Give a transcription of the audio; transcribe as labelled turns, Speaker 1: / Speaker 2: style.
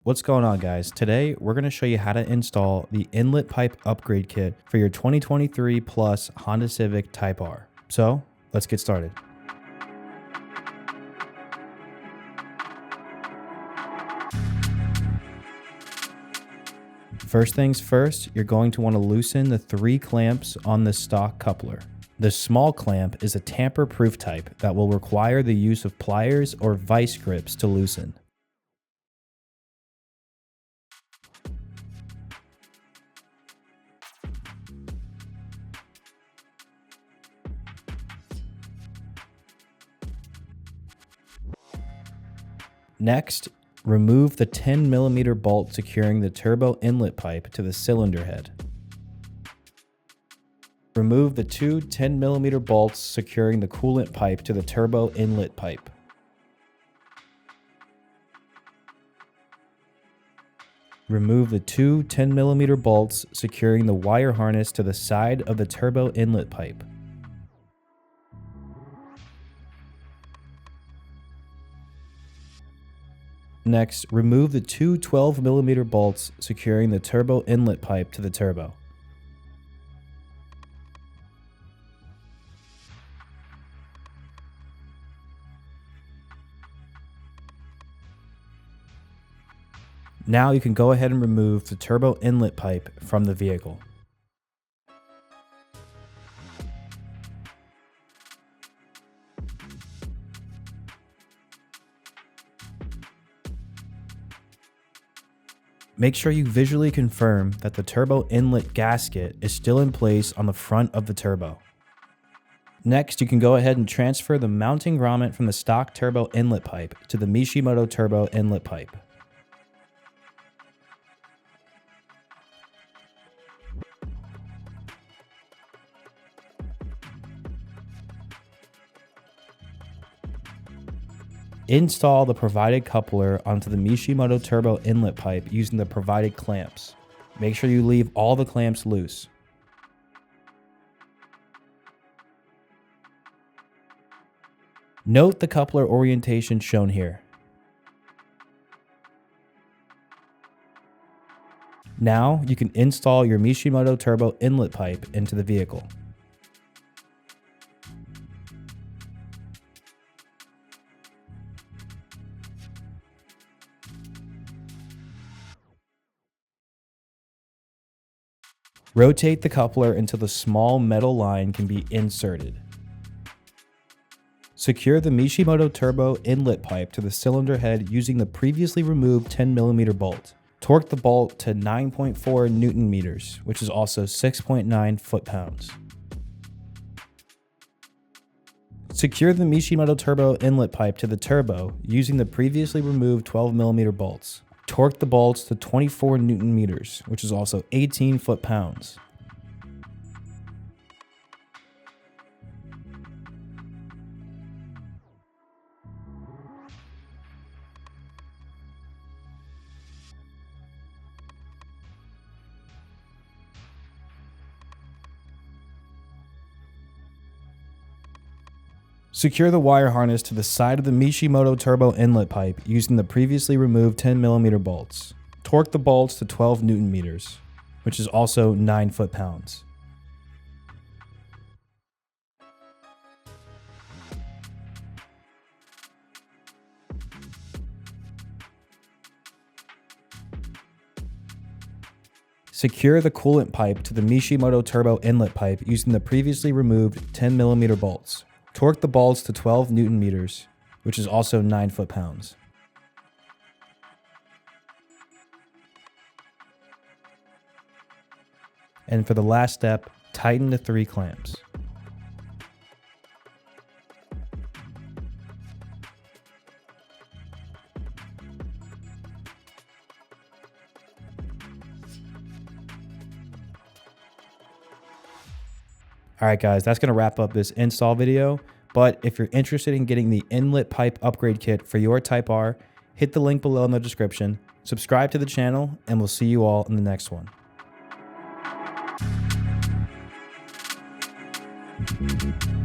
Speaker 1: What's going on, guys? Today we're going to show you how to install the inlet pipe upgrade kit for your 2023 plus Honda Civic Type R. So let's get started. First things first, you're going to want to loosen the 3 clamps on the stock coupler. The small clamp is a tamper-proof type that will require the use of pliers or vice grips to loosen. Next, remove the 10mm bolt securing the turbo inlet pipe to the cylinder head. Remove the two 10mm bolts securing the coolant pipe to the turbo inlet pipe. Remove the two 10mm bolts securing the wire harness to the side of the turbo inlet pipe. Next, remove the two 12mm bolts securing the turbo inlet pipe to the turbo. Now you can go ahead and remove the turbo inlet pipe from the vehicle. Make sure you visually confirm that the turbo inlet gasket is still in place on the front of the turbo. Next, you can go ahead and transfer the mounting grommet from the stock turbo inlet pipe to the Mishimoto turbo inlet pipe. Install the provided coupler onto the Mishimoto turbo inlet pipe using the provided clamps. Make sure you leave all the clamps loose. Note the coupler orientation shown here. Now you can install your Mishimoto turbo inlet pipe into the vehicle. Rotate the coupler until the small metal line can be inserted. Secure the Mishimoto turbo inlet pipe to the cylinder head using the previously removed 10mm bolt. Torque the bolt to 9.4 Newton meters, which is also 6.9 foot-pounds. Secure the Mishimoto turbo inlet pipe to the turbo using the previously removed 12mm bolts. Torque the bolts to 24 Newton meters, which is also 18 foot-pounds. Secure the wire harness to the side of the Mishimoto turbo inlet pipe using the previously removed 10mm bolts. Torque the bolts to 12 Newton meters, which is also 9 foot-pounds. Secure the coolant pipe to the Mishimoto turbo inlet pipe using the previously removed 10mm bolts. Torque the bolts to 12 Newton meters, which is also 9 foot-pounds. And for the last step, tighten the 3 clamps. Alright guys, that's going to wrap up this install video, but if you're interested in getting the inlet pipe upgrade kit for your Type R, hit the link below in the description, subscribe to the channel, and we'll see you all in the next one.